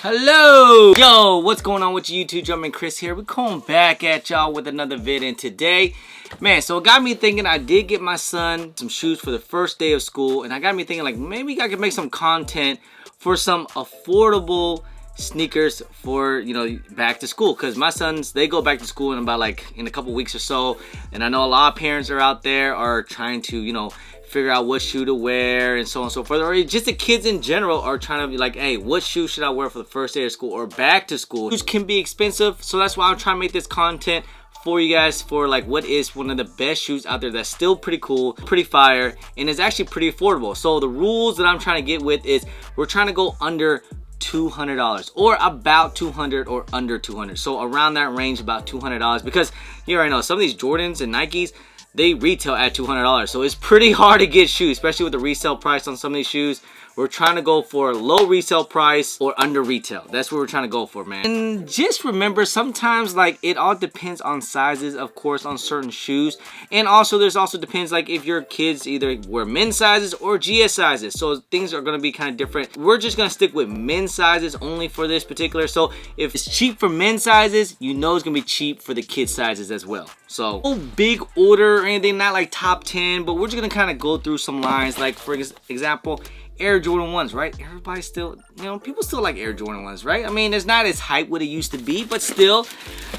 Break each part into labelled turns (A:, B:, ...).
A: Hello! Yo, what's going on with you YouTube? Jumpman Chris here. We're coming back at y'all with another vid, and today, man, so it got me thinking. I did get my son some shoes for the first day of school, and I got me thinking like maybe I could make some content for some affordable sneakers for, you know, back to school, because my sons, they go back to school in about in a couple weeks or so, and I know a lot of parents are out there are trying to, you know, figure out what shoe to wear and so on and so forth, or just the kids in general are trying to be like, hey, what shoe should I wear for the first day of school or back to school? Shoes can be expensive, so that's why I'm trying to make this content for you guys for like what is one of the best shoes out there that's still pretty cool, pretty fire, and is actually pretty affordable. So the rules that I'm trying to get with is we're trying to go under $200 or about 200 or under 200, so around that range, about $200, because you already know some of these Jordans and Nikes, they retail at $200, so it's pretty hard to get shoes, especially with the resale price on some of these shoes. We're trying to go for low resale price or under retail. That's what we're trying to go for, man. And just remember, sometimes like it all depends on sizes, of course, on certain shoes. And also there's also depends like if your kids either wear men's sizes or GS sizes. So things are going to be kind of different. We're just going to stick with men's sizes only for this particular. So if it's cheap for men's sizes, you know it's going to be cheap for the kids sizes as well. So no big order or anything, not like top 10, but we're just going to kind of go through some lines. Like for example, Air Jordan 1s, right? Everybody still, you know, people still like Air Jordan 1s, right? I mean, it's not as hype what it used to be, but still,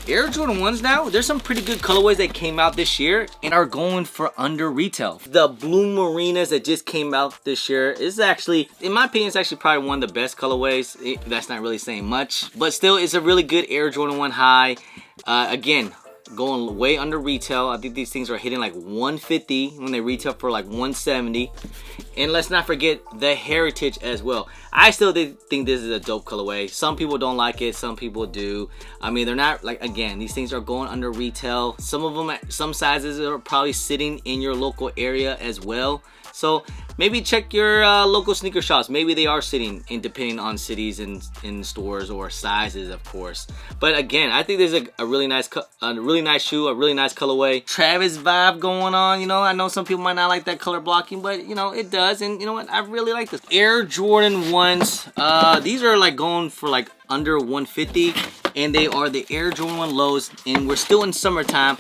A: Air Jordan 1s now, there's some pretty good colorways that came out this year and are going for under retail. The Blue Marinas that just came out this year is actually, in my opinion, it's actually probably one of the best colorways. That's not really saying much, but still, it's a really good Air Jordan 1 high. Again, going way under retail. I think these things are hitting like 150 when they retail for like 170. And let's not forget the Heritage as well. I still think this is a dope colorway. Some people don't like it, some people do. I mean, they're not like, again, these things are going under retail. Some of them, some sizes are probably sitting in your local area as well. So maybe check your local sneaker shops. Maybe they are sitting in, depending on cities and in stores or sizes, of course. But again, I think there's a really nice shoe, a really nice colorway. Travis vibe going on. You know, I know some people might not like that color blocking, but you know it does. And you know what? I really like this. Air Jordan 1s. These are like going for like under 150, and they are the Air Jordan 1 lows. And we're still in summertime.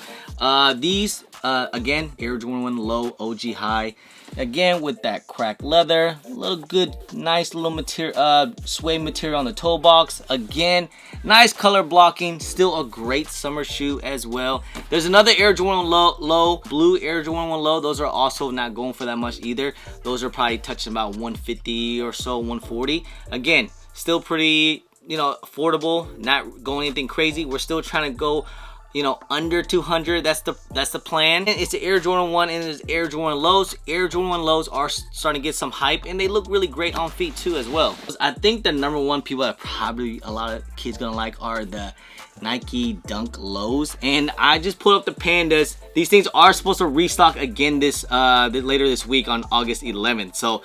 A: These again, Air Jordan 1 low, OG high. Again, with that cracked leather, a little good, nice little material, suede material on the toe box. Again, nice color blocking, still a great summer shoe as well. There's another Air Jordan low, blue Air Jordan 1 low. Those are also not going for that much either. Those are probably touching about 150 or so, 140. Again, still pretty, you know, affordable, not going anything crazy. We're still trying to go, you know, under 200. That's the plan. It's the Air Jordan 1 and it's Air Jordan lows. Air Jordan 1 lows are starting to get some hype, and they look really great on feet too as well. I think the number one people that probably a lot of kids gonna like are the Nike Dunk lows. And I just pulled up the Pandas. These things are supposed to restock again this later this week on August 11th. So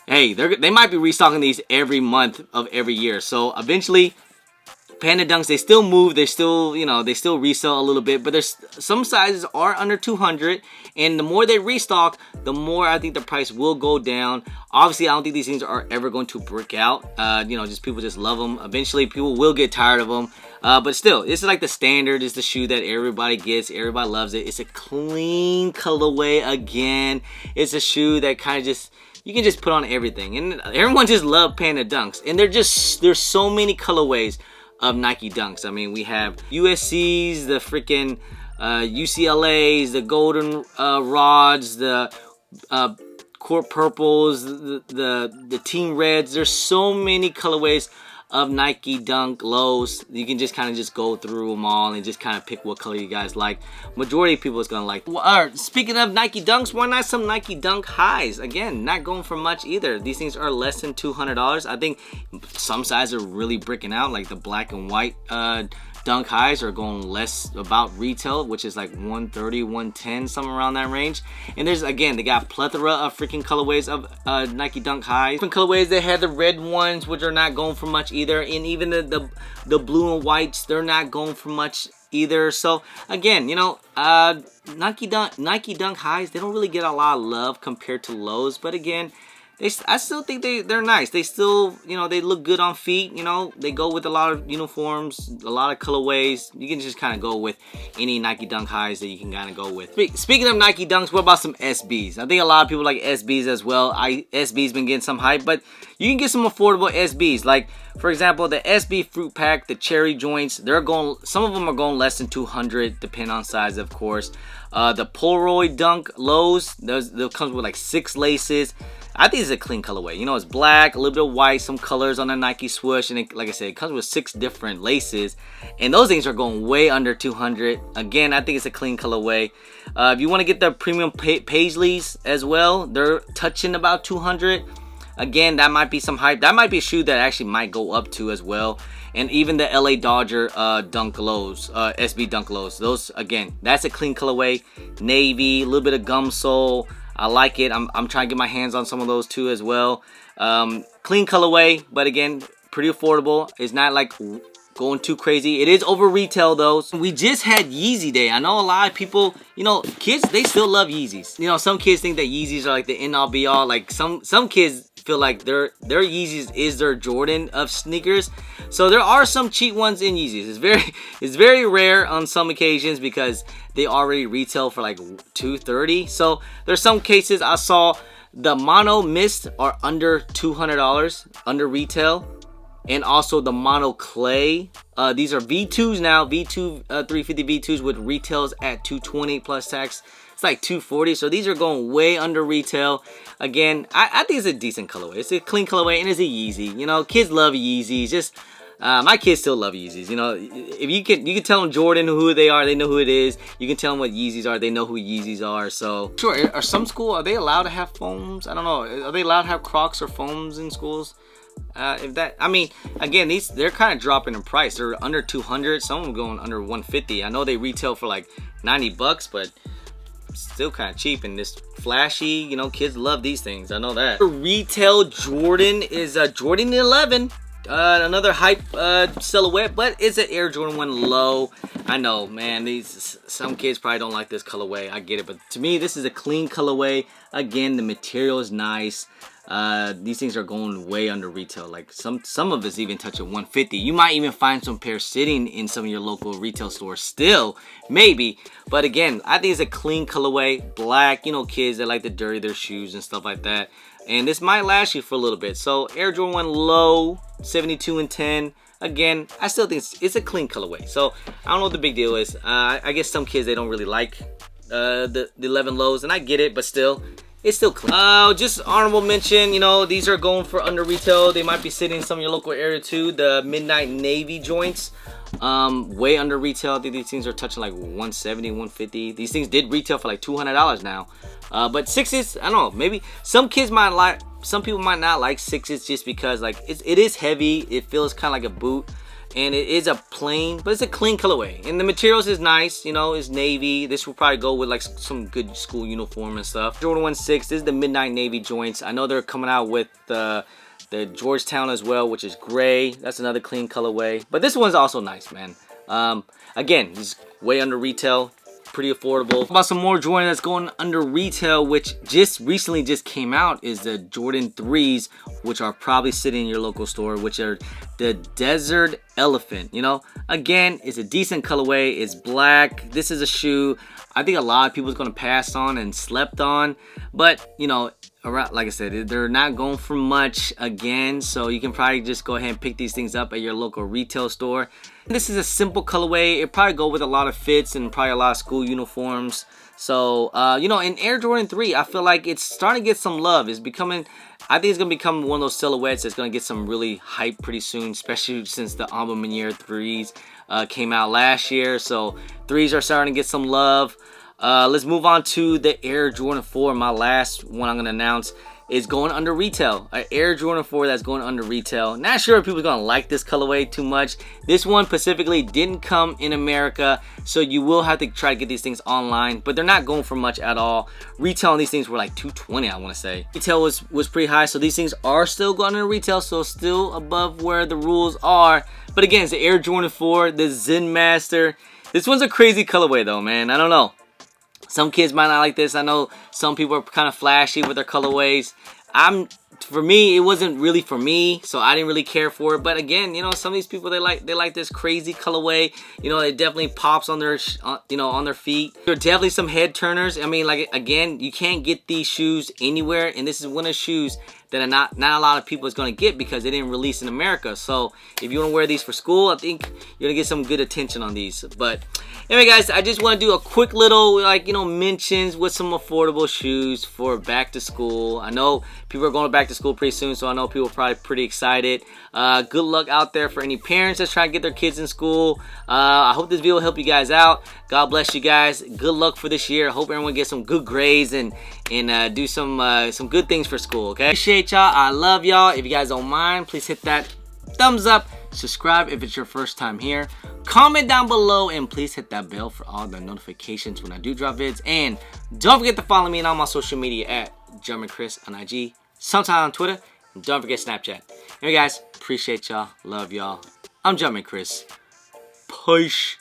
A: hey, they might be restocking these every month of every year. So eventually, Panda Dunks, they still move, they still, you know, they still resell a little bit, but there's some sizes are under 200, and the more they restock, the more I think the price will go down. Obviously, I don't think these things are ever going to brick out. You know, just people just love them. Eventually, people will get tired of them. But still, this is like the standard. It's the shoe that everybody gets. Everybody loves it. It's a clean colorway again. It's a shoe that kind of just, you can just put on everything. And everyone just loves Panda Dunks. And there's so many colorways of Nike Dunks. I mean, we have USCs, the freaking UCLAs, the golden rods, the court purples, the team reds. There's so many colorways of Nike Dunk lows. You can just kind of just go through them all and just kind of pick what color you guys like. Majority of people is gonna like. Speaking of Nike Dunks, why not some Nike Dunk highs? Again, not going for much either. These things are less than $200. I think some sizes are really bricking out, like the black and white Dunk highs are going less about retail, which is like 130, 110, somewhere around that range. And there's, again, they got a plethora of freaking colorways of Nike Dunk highs. Different colorways, they had the red ones, which are not going for much either. And even the blue and whites, they're not going for much either. So again, you know, Nike Dunk highs, they don't really get a lot of love compared to lows. But again, I still think they're nice. They still, you know, they look good on feet. You know, they go with a lot of uniforms, a lot of colorways. You can just kind of go with any Nike Dunk highs that you can kind of go with. Speaking of Nike Dunks, what about some SBs? I think a lot of people like SBs as well. SB's been getting some hype, but you can get some affordable SBs. Like, for example, the SB Fruit Pack, the cherry joints, some of them are going less than 200, depending on size, of course. The Polaroid Dunk lows, those comes with like 6 laces. I think it's a clean colorway. You know, it's black, a little bit of white, some colors on the Nike swoosh, and like I said, it comes with 6 different laces, and those things are going way under 200. Again, I think it's a clean colorway. If you want to get the premium Paisleys as well, they're touching about 200. Again, that might be some hype. That might be a shoe that actually might go up to as well. And even the LA Dodger Dunk Lows, SB Dunk Lows, those, again, that's a clean colorway. Navy, a little bit of gum sole. I like it. I'm trying to get my hands on some of those too as well. Clean colorway, but again, pretty affordable. It's not like going too crazy. It is over retail though. We just had Yeezy Day. I know a lot of people, you know, kids, they still love Yeezys. You know, some kids think that Yeezys are like the end all be all. Like some kids feel like their Yeezys is their Jordan of sneakers. So there are some cheap ones in Yeezys. It's very rare on some occasions because they already retail for like $230. So there's some cases I saw the Mono Mist are under $200 under retail. And also the Mono Clay. These are V2s now. V2 350 V2s with retails at $220 plus tax. It's like $240. So these are going way under retail. Again, I think it's a decent colorway. It's a clean colorway and it's a Yeezy. You know, kids love Yeezys. Just my kids still love Yeezys. You know, if you can tell them Jordan who they are, they know who it is. You can tell them what Yeezys are, they know who Yeezys are. So sure, are some school, are they allowed to have foams? I don't know. Are they allowed to have Crocs or foams in schools? If that, I mean, again, they're kind of dropping in price. They're under 200. Some of them going under 150. I know they retail for like $90, but still kind of cheap and this flashy. You know, kids love these things. I know that. Retail Jordan is Jordan 11. Another hype silhouette, but it's an Air Jordan 1 low. I know, man, some kids probably don't like this colorway. I get it, but to me, this is a clean colorway. Again, the material is nice. These things are going way under retail. Like some of us even touch at 150. You might even find some pairs sitting in some of your local retail stores still, maybe. But again, I think it's a clean colorway. Black, you know, kids that like to dirty their shoes and stuff like that. And this might last you for a little bit. So Air Jordan 1 low, 72 and 10. Again, I still think it's a clean colorway. So I don't know what the big deal is. I guess some kids, they don't really like the 11 lows, and I get it, but still, it's still clean. Just honorable mention, you know, these are going for under retail. They might be sitting in some of your local area too. The Midnight Navy joints, way under retail. I think these things are touching like 170, 150. These things did retail for like $200 now. But sixes, I don't know, maybe some people might not like sixes just because like it is heavy. It feels kind of like a boot, and it is a plain, but it's a clean colorway, and the materials is nice. You know, it's navy. This will probably go with like some good school uniform and stuff. Jordan 1 6. This is the Midnight Navy joints. I know they're coming out with the Georgetown as well, which is gray. That's another clean colorway, but this one's also nice, man. Again, this is way under retail. Pretty affordable. About some more Jordan that's going under retail, which recently came out, is the Jordan 3s, which are probably sitting in your local store, which are the Desert Elephant. You know, again, it's a decent colorway. It's black. This is a shoe I think a lot of people is going to pass on and slept on, but you know, around, like I said, they're not going for much again, so you can probably just go ahead and pick these things up at your local retail store. This is a simple colorway. It probably go with a lot of fits and probably a lot of school uniforms. So you know, in Air Jordan 3, I feel like it's starting to get some love. It's becoming, I think it's gonna become one of those silhouettes that's gonna get some really hype pretty soon, especially since the Alba Maniere 3s came out last year. So 3s are starting to get some love. Let's move on to the Air Jordan 4. My last one I'm gonna announce is going under retail. An Air Jordan 4 that's going under retail. Not sure if people are gonna like this colorway too much. This one specifically didn't come in America, so you will have to try to get these things online, but they're not going for much at all. Retail on these things were like $220, I want to say. Retail was pretty high, so these things are still going under retail, so still above where the rules are. But again, it's the Air Jordan 4, the Zen Master. This one's a crazy colorway though, man. I don't know. Some kids might not like this. I know some people are kind of flashy with their colorways. For me, it wasn't really for me, so I didn't really care for it. But again, you know, some of these people, they like this crazy colorway. You know, it definitely pops on their on their feet. There are definitely some head turners. I mean, like, again, you can't get these shoes anywhere, and this is one of the shoes that are not a lot of people is going to get because they didn't release in America. So if you want to wear these for school, I think you're gonna get some good attention on these. But anyway, guys, I just want to do a quick little, like, you know, mentions with some affordable shoes for back to school. I know people are going back to school pretty soon, so I know people are probably pretty excited. Good luck out there for any parents that's trying to get their kids in school. I hope this video will help you guys out. God bless you guys. Good luck for this year. I hope everyone gets some good grades and do some good things for school. Okay, appreciate y'all. I love y'all. If you guys don't mind, please hit that thumbs up. Subscribe if it's your first time here. Comment down below and please hit that bell for all the notifications when I do drop vids. And don't forget to follow me on all my social media at German Chris on IG, sometime on Twitter, and don't forget Snapchat. Anyway, guys, appreciate y'all. Love y'all. I'm German Chris. Push.